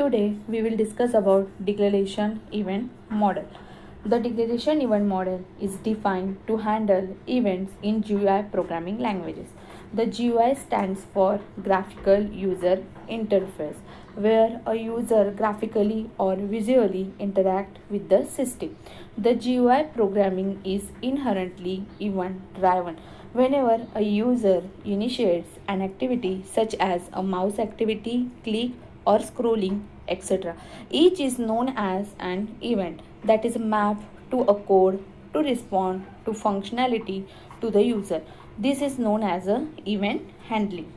Today we will discuss about declaration event model. The declaration event model is defined to handle events in GUI programming languages. The GUI stands for graphical user interface, where a user graphically or visually interact with the system. The GUI programming is inherently event driven. Whenever a user initiates an activity such as a mouse activity, click, or scrolling, etc., each is known as an event that is mapped to a code to respond to functionality to the user. This is known as a event handling.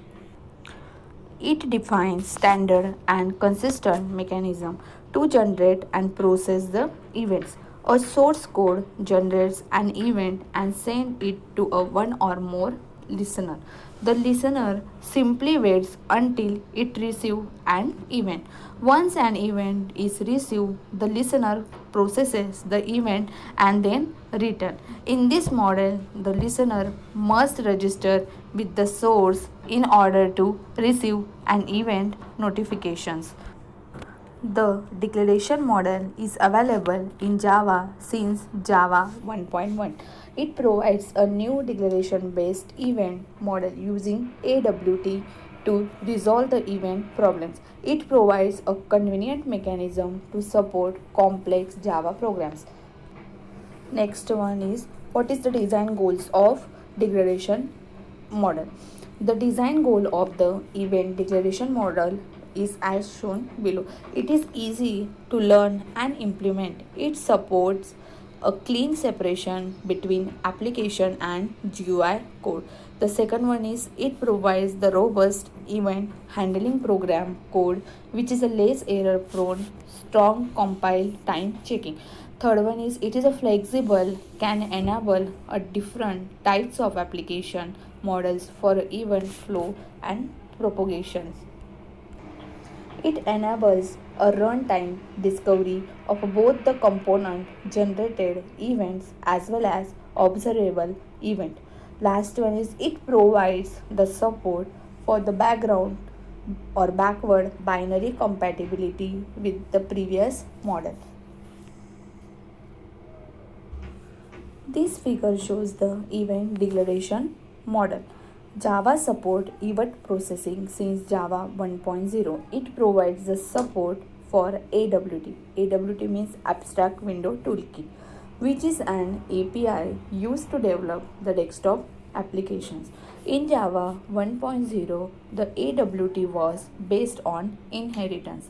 It defines standard and consistent mechanism to generate and process the events. A source code generates an event and sends it to a one or more listener. The listener simply waits until it receives an event. Once an event is received, the listener processes the event and then return. In this model, the listener must register with the source in order to receive an event notifications. The declaration model is available in Java since Java 1.1. It provides a new declaration based event model using AWT to resolve the event problems. It provides a convenient mechanism to support complex Java programs. Next one is, what is the design goals of declaration model? The design goal of the event declaration model is as shown below. It is easy to learn and implement. It supports a clean separation between application and GUI code. The second one is, it provides the robust event handling program code which is a less error prone, strong compile time checking. Third one is, it is a flexible, can enable a different types of application models for event flow and propagations. It enables a runtime discovery of both the component generated events as well as observable event. Last one is, it provides the support for the background or backward binary compatibility with the previous model. This figure shows the event declaration model. Java support event processing since Java 1.0. It provides the support for AWT. AWT means Abstract Window Toolkit, which is an API used to develop the desktop applications. In Java 1.0, the AWT was based on inheritance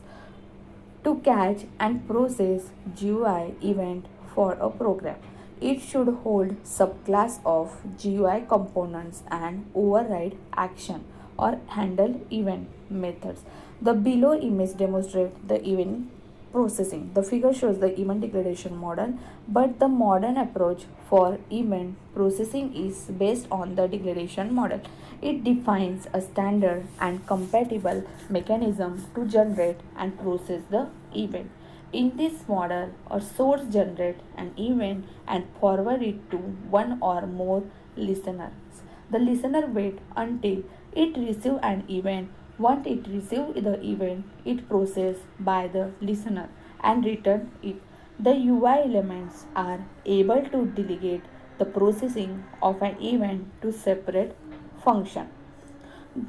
to catch and process GUI event for a program. It should hold subclass of GUI components and override action or handle event methods. The below image demonstrates the event processing. The figure shows the event declaration model, but the modern approach for event processing is based on the declaration model. It defines a standard and compatible mechanism to generate and process the event. In this model, a source generates an event and forward it to one or more listeners. The listener waits until it receives an event. Once it receives the event, it processed by the listener and return it. The UI elements are able to delegate the processing of an event to separate function.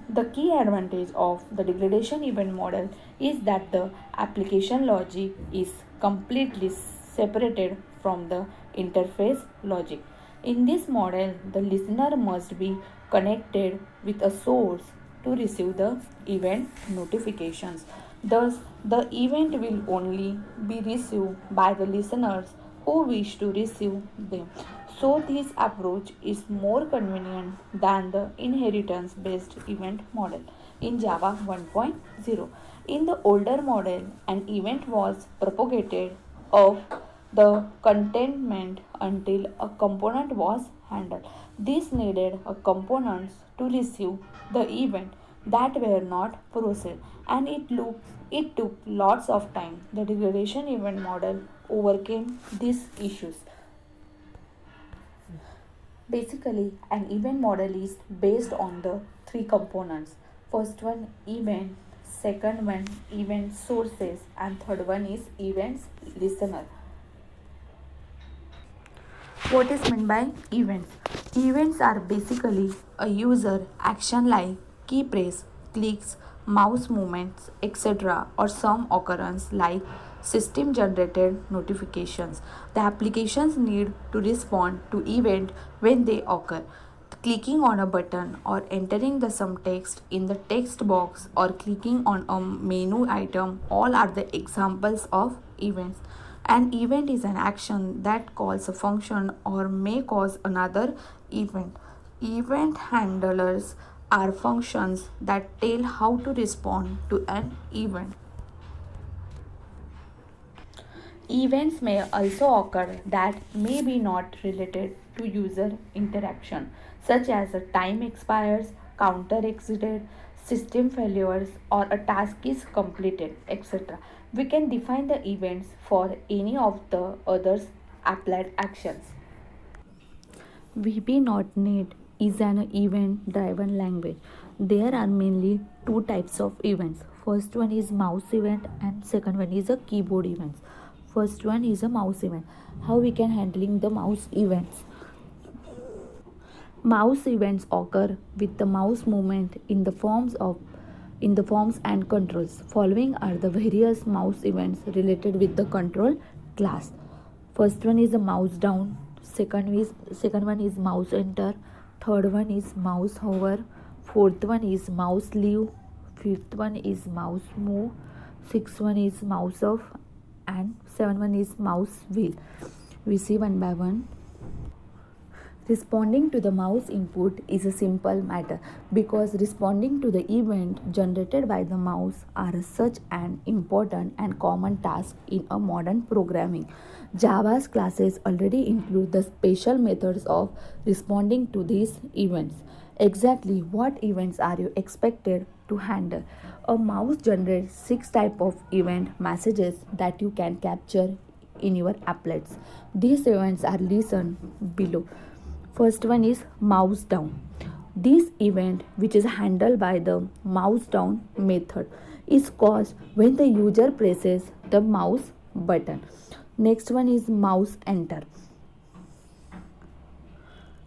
The key advantage of the degradation event model is that the application logic is completely separated from the interface logic. In this model, the listener must be connected with a source to receive the event notifications. Thus, the event will only be received by the listeners who wish to receive them. So, this approach is more convenient than the inheritance based event model in Java 1.0. In the older model, an event was propagated of the containment until a component was handled. This needed a components to receive the event that were not processed, and it took lots of time. The degradation event model overcame these issues. Basically, an event model is based on the three components. First one, event, second one event sources, and third one is events listener. What is meant by events? Events are basically a user action like key press, clicks, mouse movements, etc., or some occurrence like system generated notifications. The applications need to respond to event when they occur. Clicking on a button or entering the some text in the text box or clicking on a menu item all are the examples of events. An event is an action that calls a function or may cause another event. Event handlers are functions that tell how to respond to an event. Events may also occur that may be not related to user interaction, such as a time expires, counter exited, system failures, or a task is completed, etc. We can define the events for any of the others applied actions. VB.NET is an event driven language. There are mainly two types of events. First one is mouse event and second one is a keyboard events. First one is a mouse event. How we can handling the mouse events? Mouse events occur with the mouse movement in the forms and controls. Following are the various mouse events related with the control class. First one is a mouse down, second one is mouse enter, third one is mouse hover, fourth one is mouse leave, fifth one is mouse move, sixth one is mouse off, and seventh one is mouse wheel. We see one by one. Responding to the mouse input is a simple matter because responding to the event generated by the mouse are such an important and common task in a modern programming. Java's classes already include the special methods of responding to these events. Exactly what events are you expected to handle? A mouse generates 6 types of event messages that you can capture in your applets. These events are listed below. First one is mouse down. This event, which is handled by the mouse down method, is caused when the user presses the mouse button. Next one is mouse enter.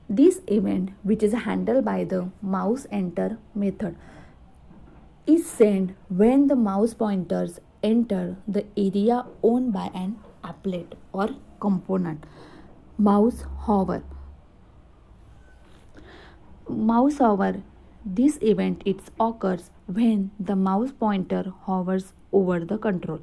This event, which is handled by the mouse enter method, is sent when the mouse pointers enter the area owned by an applet or component. Mouse hover. Mouse hover. This event it occurs when the mouse pointer hovers over the control.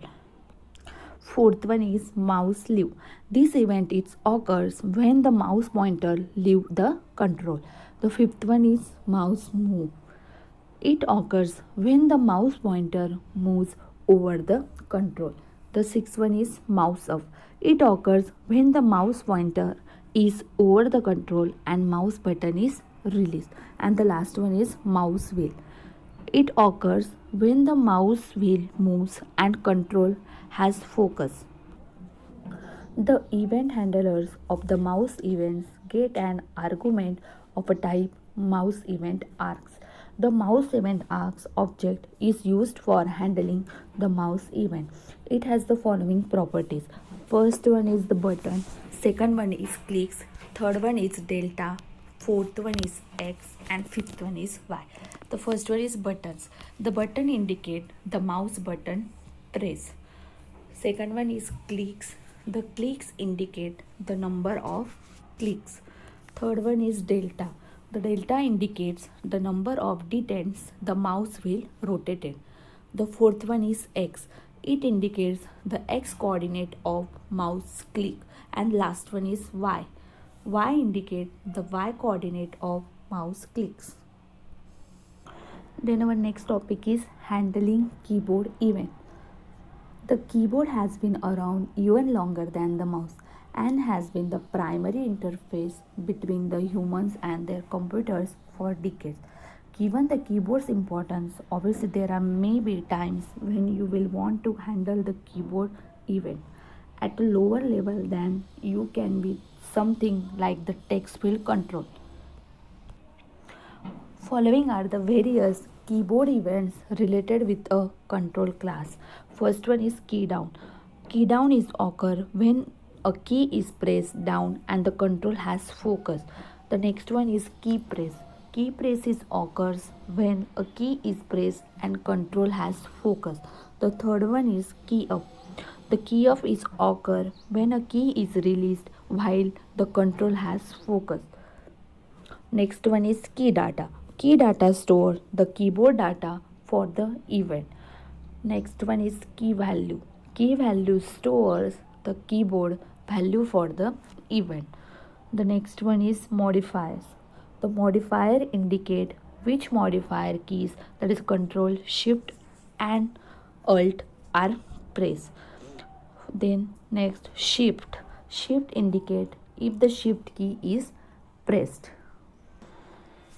Fourth one is mouse leave. This event it occurs when the mouse pointer leave the control. The fifth one is mouse move. It occurs when the mouse pointer moves over the control. The sixth one is mouse off. It occurs when the mouse pointer is over the control and mouse button is released. And the last one is mouse wheel. It occurs when the mouse wheel moves and control has focus. The event handlers of the mouse events get an argument of a type mouse event args. The mouse event args object is used for handling the mouse event. It has the following properties. First one is the button, second one is clicks, third one is delta, fourth one is X, and fifth one is Y. The first one is buttons. The button indicate the mouse button press. Second one is clicks. The clicks indicate the number of clicks. Third one is delta. The delta indicates the number of detents the mouse will rotate in. The fourth one is X. It indicates the X coordinate of mouse click. And last one is Y. Y indicate the Y coordinate of mouse clicks. Then our next topic is handling keyboard event. The keyboard has been around even longer than the mouse and has been the primary interface between the humans and their computers for decades. Given the keyboard's importance, obviously there are maybe times when you will want to handle the keyboard event at a lower level than you can be something like the text field control. Following are the various keyboard events related with a control class. First one is key down. Key down is occur when a key is pressed down and the control has focus. The next one is key press. Key press is occurs when a key is pressed and control has focus. The third one is key up. The key off is occur when a key is released while the control has focus. Next one is key data. Key data store the keyboard data for the event. Next one is key value. Key value stores the keyboard value for the event. The next one is modifiers. The modifier indicate which modifier keys, that is Control, Shift and Alt, are pressed. Then next shift. Shift indicate if the shift key is pressed.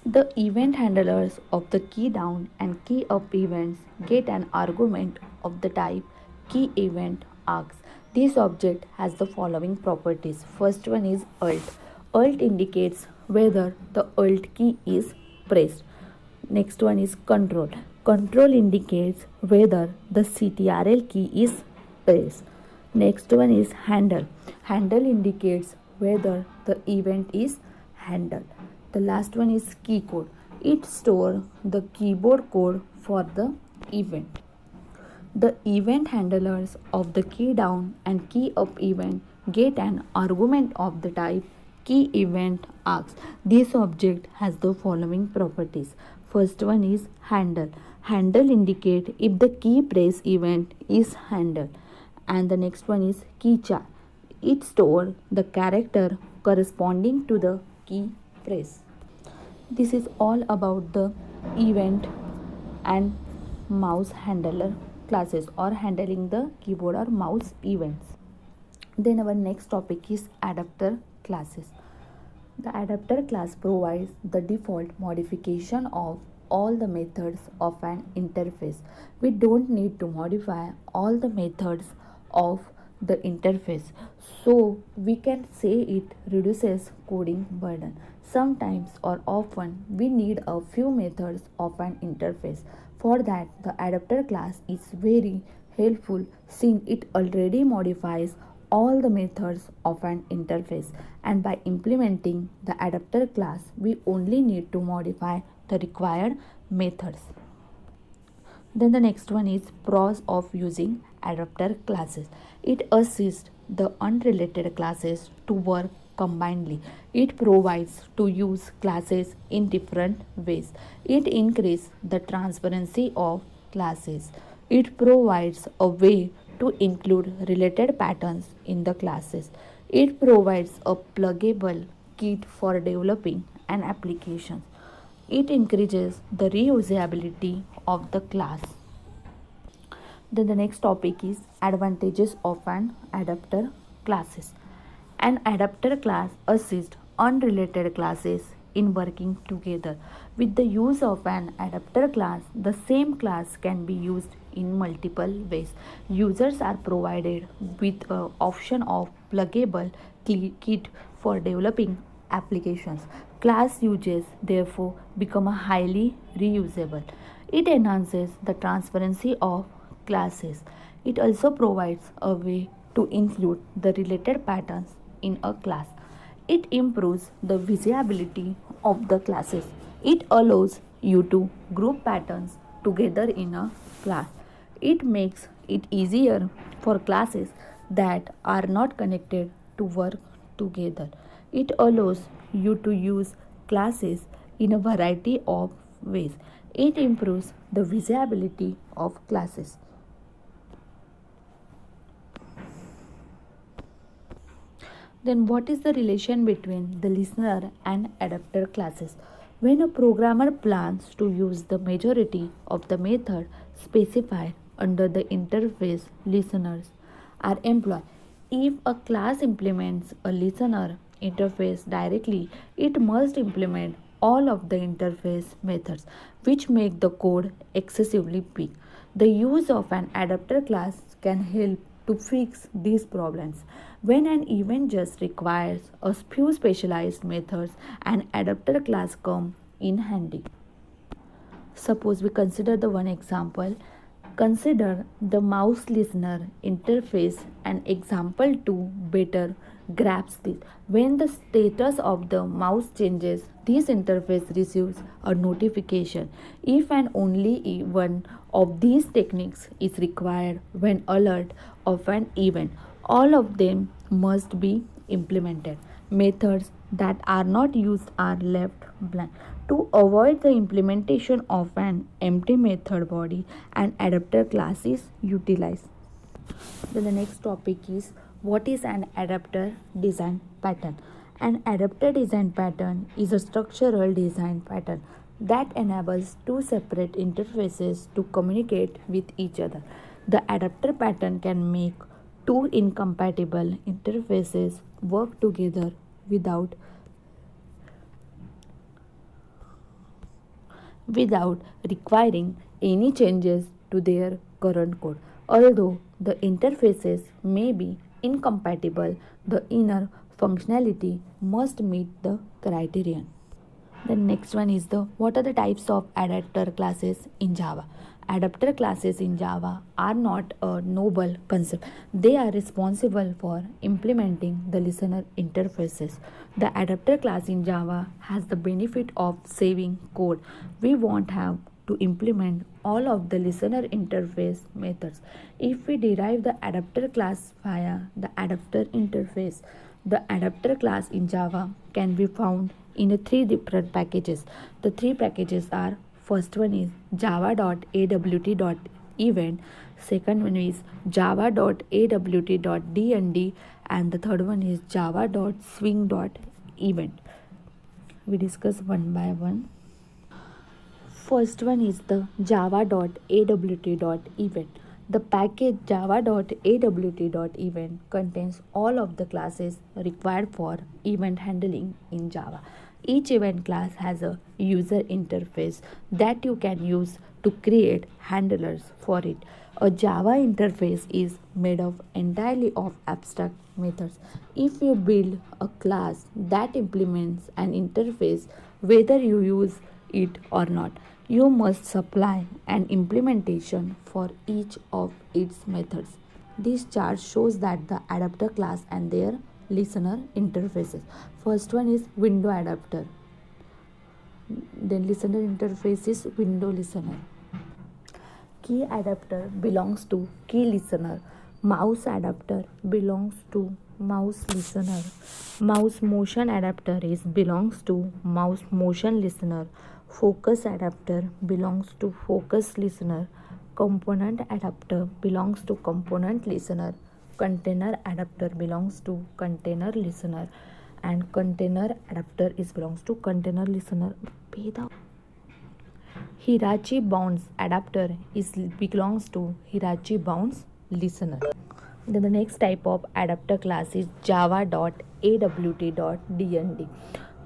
The event handlers of the key down and key up events get an argument of the type key event args. This object has the following properties. First one is alt. Alt indicates whether the alt key is pressed. Next one is control. Control indicates whether the CTRL key is pressed. Next one is handle. Handle indicates whether the event is handled. The last one is key code. It stores the keyboard code for the event. The event handlers of the key down and key up event get an argument of the type key event args. This object has the following properties. First one is handle. Handle indicate if the key press event is handled. And the next one is key char. It stores the character corresponding to the key press. This is all about the event and mouse handler classes, or handling the keyboard or mouse events. Then our next topic is adapter classes. The adapter class provides the default modification of all the methods of an interface. We don't need to modify all the methods of the interface, so we can say it reduces coding burden. Sometimes or often we need a few methods of an interface. For that, the adapter class is very helpful since it already modifies all the methods of an interface, and by implementing the adapter class we only need to modify the required methods. Then the next one is pros of using adapter classes. It assists the unrelated classes to work combinedly. It provides to use classes in different ways. It increases the transparency of classes. It provides a way to include related patterns in the classes. It provides a pluggable kit for developing an application. It increases the reusability of the class. Then the next topic is advantages of an adapter classes. An adapter class assists unrelated classes in working together. With the use of an adapter class, the same class can be used in multiple ways. Users are provided with an option of pluggable kit for developing applications. Class uses therefore become highly reusable. It enhances the transparency of classes. It also provides a way to include the related patterns in a class. It improves the visibility of the classes. It allows you to group patterns together in a class. It makes it easier for classes that are not connected to work together. It allows you to use classes in a variety of ways. It improves the visibility of classes. Then what is the relation between the listener and adapter classes? When a programmer plans to use the majority of the method specified under the interface, listeners are employed. If a class implements a listener interface directly, it must implement all of the interface methods, which make the code excessively big. The use of an adapter class can help to fix these problems. When an event just requires a few specialized methods, an adapter class comes in handy. Suppose we consider the one example. Consider the mouse listener interface an example to better grasp it. When the status of the mouse changes, this interface receives a notification. If and only one of these techniques is required when alert of an event, all of them must be implemented. Methods that are not used are left blank. To avoid the implementation of an empty method body, an adapter class is utilized. Then the next topic is what is an adapter design pattern. An adapter design pattern is a structural design pattern that enables two separate interfaces to communicate with each other. The adapter pattern can make two incompatible interfaces work together without requiring any changes to their current code. Although the interfaces may be incompatible, the inner functionality must meet the criterion. The next one is the what are the types of adapter classes in Java. Adapter classes in Java are not a noble concept. They are responsible for implementing the listener interfaces. The adapter class in Java has the benefit of saving code. We won't have to implement all of the listener interface methods. If we derive the adapter class via the adapter interface, the adapter class in Java can be found in three different packages. The three packages are first one is java.awt.event, second one is java.awt.dnd, and the third one is java.swing.event. We discuss one by one. First one is the java.awt.event. The package java.awt.event contains all of the classes required for event handling in Java. Each event class has a user interface that you can use to create handlers for it. A Java interface is made up entirely of abstract methods. If you build a class that implements an interface, whether you use it or not, you must supply an implementation for each of its methods. This chart shows that the adapter class and their listener interfaces. First one is window adapter. Then listener interface is window listener. Key adapter belongs to key listener. Mouse adapter belongs to mouse listener. Mouse motion adapter belongs to mouse motion listener. Focus adapter belongs to focus listener. Component adapter belongs to component listener. Container adapter belongs to container listener, and container adapter belongs to container listener. Hierarchy bounds adapter belongs to hierarchy bounds listener. Then the next type of adapter class is java.awt.dnd.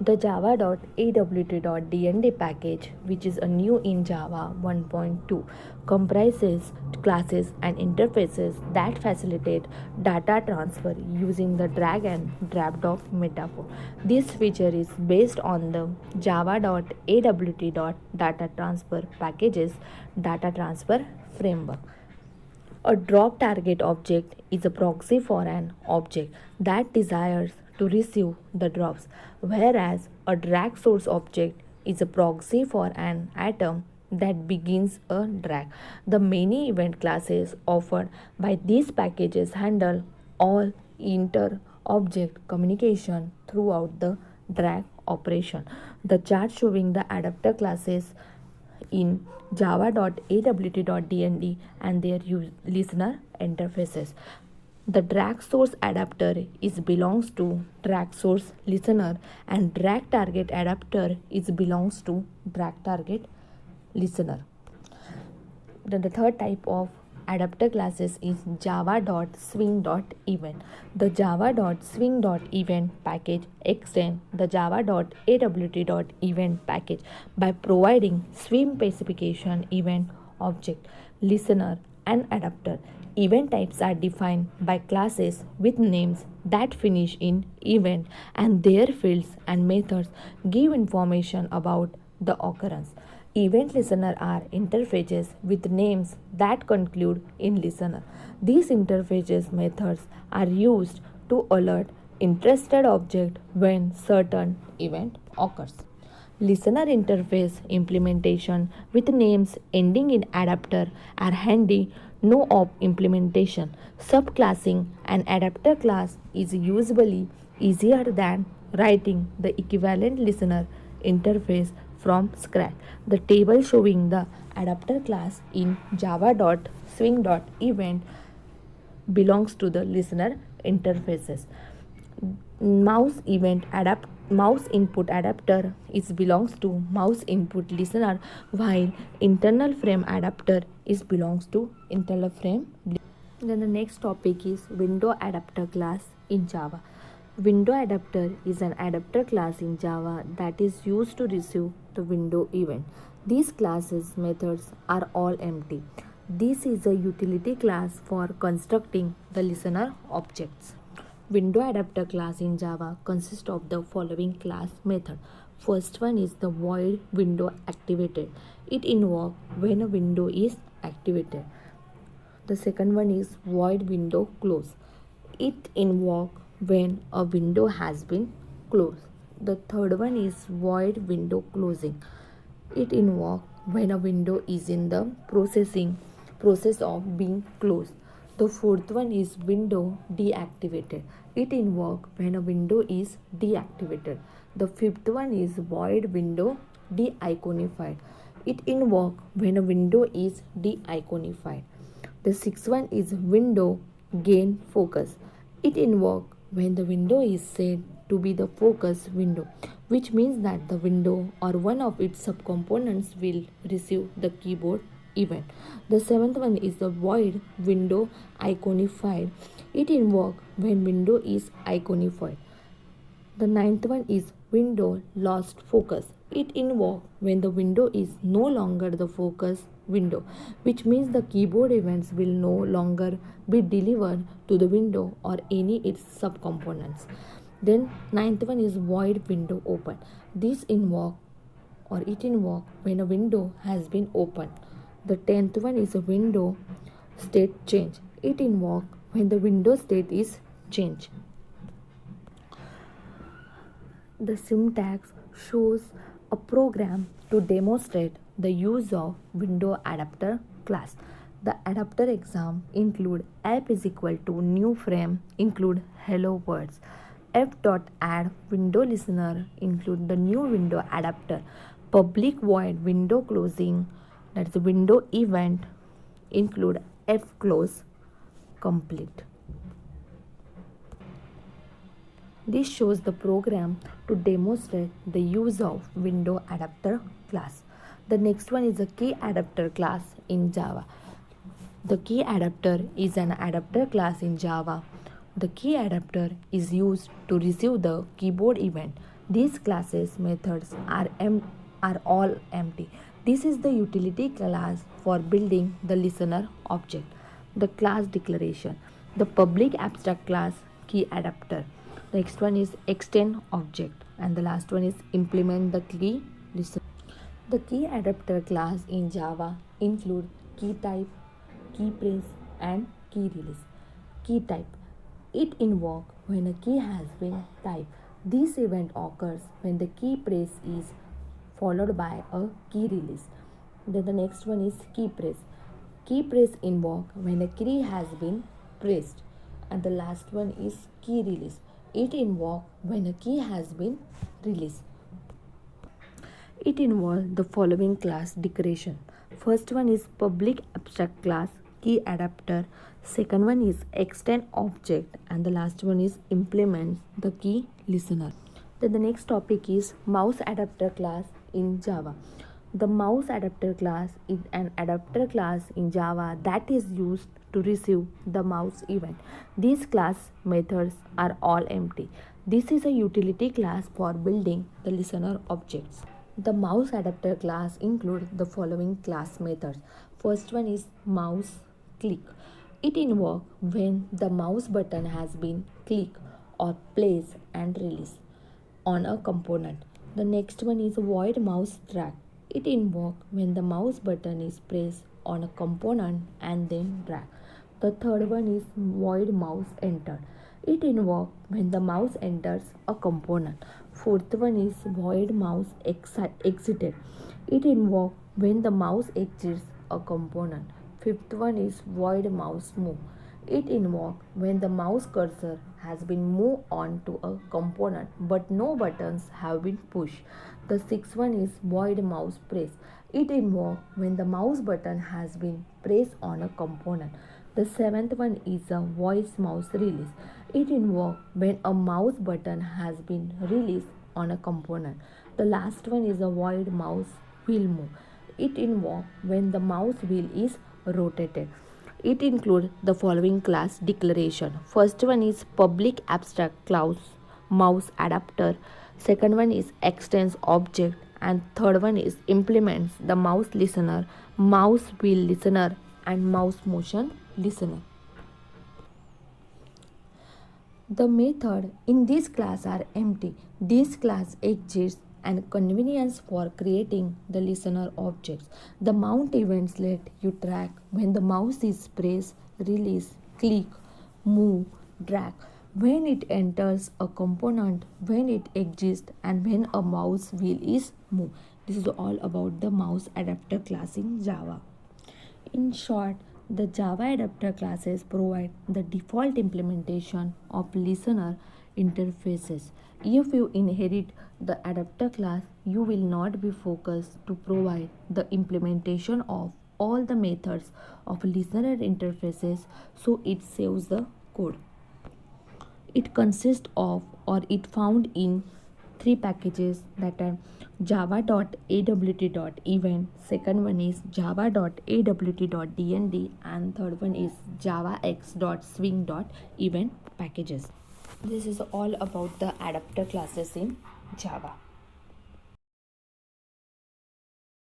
The java.awt.dnd package, which is a new in Java 1.2, comprises classes and interfaces that facilitate data transfer using the drag and drop of metaphor. This feature is based on the java.awt.data transfer package's data transfer framework. A drop target object is a proxy for an object that desires to receive the drops, whereas a drag source object is a proxy for an atom that begins a drag. The many event classes offered by these packages handle all inter-object communication throughout the drag operation. The chart showing the adapter classes in java.awt.dnd and their listener interfaces. The drag source adapter belongs to drag source listener, and drag target adapter belongs to drag target listener. Then the third type of adapter classes is java.swing.event. The java.swing.event package extends the java.awt.event package by providing swing specification event object, listener, and adapter. Event types are defined by classes with names that finish in event, and their fields and methods give information about the occurrence. Event listener are interfaces with names that conclude in listener. These interfaces methods are used to alert interested object when certain event occurs. Listener interface implementation with names ending in adapter are handy. No op implementation. Subclassing an adapter class is usually easier than writing the equivalent listener interface from scratch. The table showing the adapter class in java.swing.event belongs to the listener interfaces. Mouse input adapter is belongs to mouse input listener, while internal frame adapter is belongs to internal frame. Then the next topic is window adapter class in Java. Window adapter is an adapter class in Java that is used to receive the window event. These classes methods are all empty. This is a utility class for constructing the listener objects. Window adapter class in Java consists of the following class method. First one is the void window activated. It invokes when a window is activated. The second one is void window close. It invokes when a window has been closed. The third one is void window closing. It invokes when a window is in the process of being closed. The fourth one is window deactivated. It invokes when a window is deactivated. The fifth one is void window deiconified. It invokes when a window is deiconified. The sixth one is window gain focus. It invokes when the window is said to be the focus window, which means that the window or one of its subcomponents will receive the keyboard event. The seventh one is the void window iconified. It invokes when window is iconified. The ninth one is window lost focus. It invokes when the window is no longer the focus window, which means the keyboard events will no longer be delivered to the window or any its subcomponents. Then ninth one is void window open. This invokes when a window has been opened. The 10th one is a window state change. It invokes when the window state is changed. The syntax shows a program to demonstrate the use of window adapter class. The adapter exam include app is equal to new frame include hello words. F.add window listener include the new window adapter. Public void window closing, that's the window event, include fclose complete. This shows the program to demonstrate the use of window adapter class. The next one is a key adapter class in Java. The key adapter is an adapter class in Java. The key adapter is used to receive the keyboard event. These classes methods are all empty. This is the utility class for building the listener object. The class declaration. The public abstract class key adapter. Next one is extend object, and the last one is implement the key listener. The key adapter class in Java include key type, key press, and key release. Key type. It invokes when a key has been typed. This event occurs when the key press is followed by a key release. Then the next one is key press. Key press invoke when a key has been pressed. And the last one is key release. It invokes when a key has been released. It involves the following class declaration. First one is public abstract class key adapter. Second one is extend object, and the last one is implement the key listener. Then the next topic is mouse adapter class in Java. The mouse adapter class is an adapter class in Java that is used to receive the mouse event. These class methods are all empty. This is a utility class for building the listener objects. The mouse adapter class includes the following class methods. First one is mouse click. It invokes when the mouse button has been clicked or placed and released on a component. The next one is void mouse drag. It invokes when the mouse button is pressed on a component and then drag. The third one is void mouse entered. It invokes when the mouse enters a component. Fourth one is void mouse exited. It invokes when the mouse exits a component. Fifth one is void mouse move. It invokes when the mouse cursor has been moved on to a component but no buttons have been pushed. The sixth one is void mouse press. It invokes when the mouse button has been pressed on a component. The seventh one is a voice mouse release. It invokes when a mouse button has been released on a component. The last one is a void mouse wheel move. It invokes when the mouse wheel is rotated. It includes the following class declaration. First one is public abstract class mouse adapter. Second one is extends object, and third one is implements the mouse listener, mouse wheel listener, and mouse motion listener. The method in this class are empty. This class exists and convenience for creating the listener objects. The mount events let you track when the mouse is pressed, release, click, move, drag, when it enters a component, when it exists, and when a mouse wheel is moved. This is all about the mouse adapter class in Java. In short, the Java adapter classes provide the default implementation of listener interfaces. If you inherit the adapter class, you will not be focused to provide the implementation of all the methods of listener interfaces, so it saves the code. It consists of, or it found in, three packages, that are java.awt.event, second one is java.awt.dnd, and third one is javax.swing.event packages. This is all about the adapter classes in Java.